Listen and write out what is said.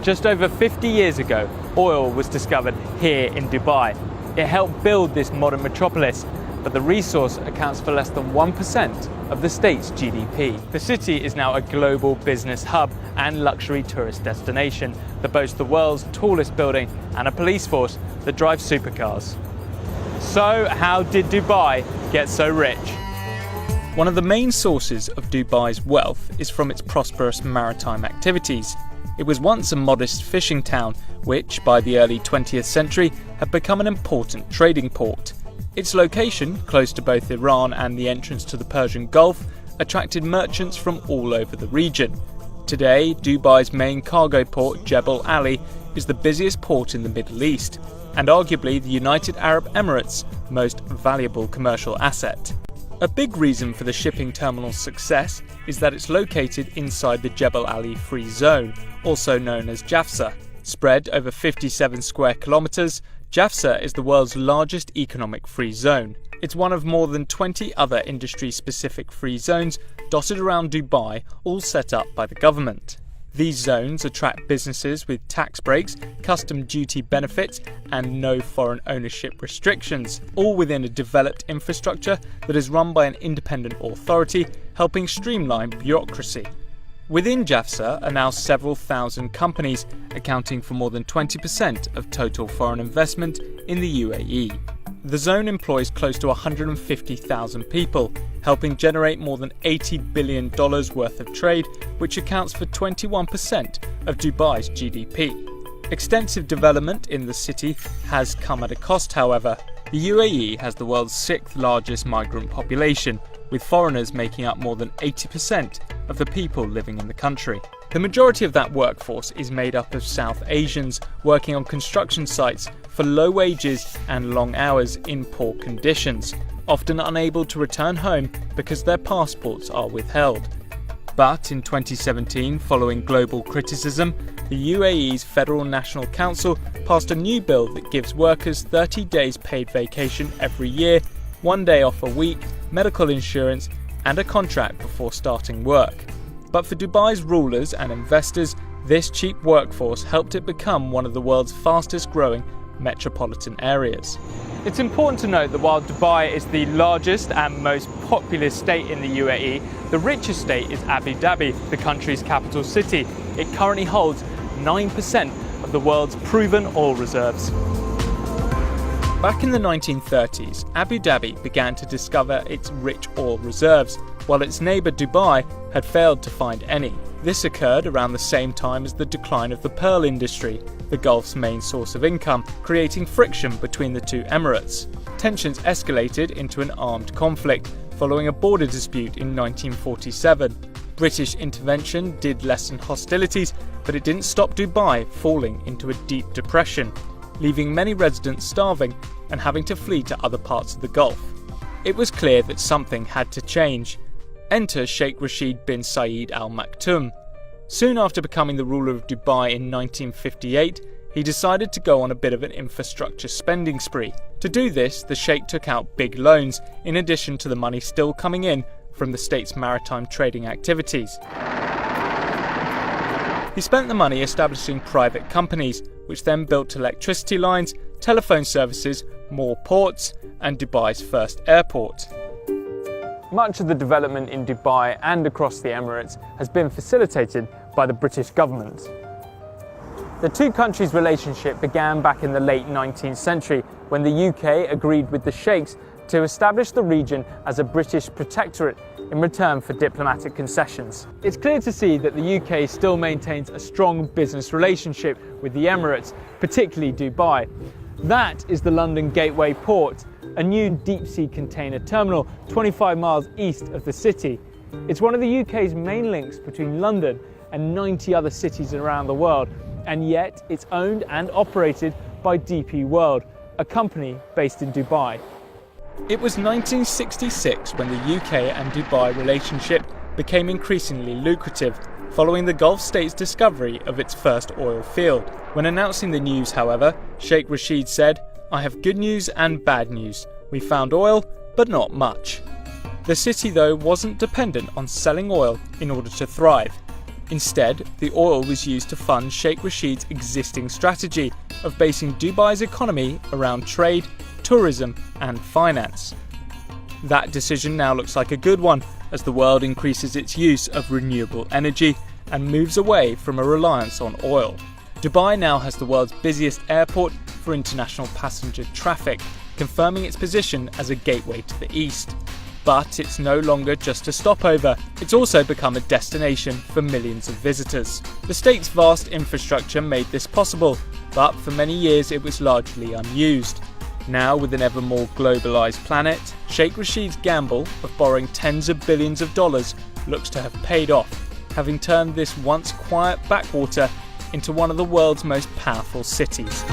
Just over 50 years ago, oil was discovered here in Dubai. It helped build this modern metropolis, but the resource accounts for less than 1% of the state's GDP. The city is now a global business hub and luxury tourist destination that boasts the world's tallest building and a police force that drives supercars. So, how did Dubai get so rich? One of the main sources of Dubai's wealth is from its prosperous maritime activities. It was once a modest fishing town, which by the early 20th century had become an important trading port. Its location, close to both Iran and the entrance to the Persian Gulf, attracted merchants from all over the region. Today, Dubai's main cargo port, Jebel Ali, is the busiest port in the Middle East, and arguably the United Arab Emirates' most valuable commercial asset. A big reason for the shipping terminal's success is that it's located inside the Jebel Ali Free Zone, also known as Jafsa. Spread over 57 square kilometres, Jafsa is the world's largest economic free zone. It's one of more than 20 other industry-specific free zones dotted around Dubai, all set up by the government. These zones attract businesses with tax breaks, custom duty benefits, and no foreign ownership restrictions, all within a developed infrastructure that is run by an independent authority, helping streamline bureaucracy. Within Jafsa are now several thousand companies, accounting for more than 20% of total foreign investment in the UAE. The zone employs close to 150,000 people, helping generate more than $80 billion worth of trade, which accounts for 21% of Dubai's GDP. Extensive development in the city has come at a cost, however. The UAE has the world's 6th largest migrant population, with foreigners making up more than 80% of the people living in the country. The majority of that workforce is made up of South Asians working on construction sites for low wages and long hours in poor conditions, often unable to return home because their passports are withheld. But in 2017, following global criticism, the UAE's Federal National Council passed a new bill that gives workers 30 days paid vacation every year, 1 day off a week, medical insurance, and a contract before starting work. But for Dubai's rulers and investors, this cheap workforce helped it become one of the world's fastest growing metropolitan areas. It's important to note that while Dubai is the largest and most populous state in the UAE, the richest state is Abu Dhabi, the country's capital city. It currently holds 9% of the world's proven oil reserves. Back in the 1930s, Abu Dhabi began to discover its rich oil reserves, while its neighbour Dubai had failed to find any. This occurred around the same time as the decline of the pearl industry, the Gulf's main source of income, creating friction between the two emirates. Tensions escalated into an armed conflict following a border dispute in 1947. British intervention did lessen hostilities, but it didn't stop Dubai falling into a deep depression, leaving many residents starving and having to flee to other parts of the Gulf. It was clear that something had to change. Enter Sheikh Rashid bin Zayed Al Maktoum. Soon after becoming the ruler of Dubai in 1958, he decided to go on a bit of an infrastructure spending spree. To do this, the Sheikh took out big loans, in addition to the money still coming in from the state's maritime trading activities. He spent the money establishing private companies, which then built electricity lines, telephone services, more ports, and Dubai's first airport. Much of the development in Dubai and across the Emirates has been facilitated by the British government. The two countries' relationship began back in the late 19th century when the UK agreed with the Sheikhs to establish the region as a British protectorate in return for diplomatic concessions. It's clear to see that the UK still maintains a strong business relationship with the Emirates, particularly Dubai. That is the London Gateway Port, a new deep-sea container terminal 25 miles east of the city. It's one of the UK's main links between London and 90 other cities around the world, and yet it's owned and operated by DP World, a company based in Dubai. It was 1966 when the UK and Dubai relationship became increasingly lucrative, following the Gulf state's discovery of its first oil field. When announcing the news, however, Sheikh Rashid said, "I have good news and bad news. We found oil, but not much." The city, though, wasn't dependent on selling oil in order to thrive. Instead, the oil was used to fund Sheikh Rashid's existing strategy of basing Dubai's economy around trade, tourism and finance. That decision now looks like a good one as the world increases its use of renewable energy and moves away from a reliance on oil. Dubai now has the world's busiest airport for international passenger traffic, confirming its position as a gateway to the east. But it's no longer just a stopover, it's also become a destination for millions of visitors. The state's vast infrastructure made this possible, but for many years it was largely unused. Now, with an ever more globalised planet, Sheikh Rashid's gamble of borrowing tens of billions of dollars looks to have paid off, having turned this once quiet backwater into one of the world's most powerful cities.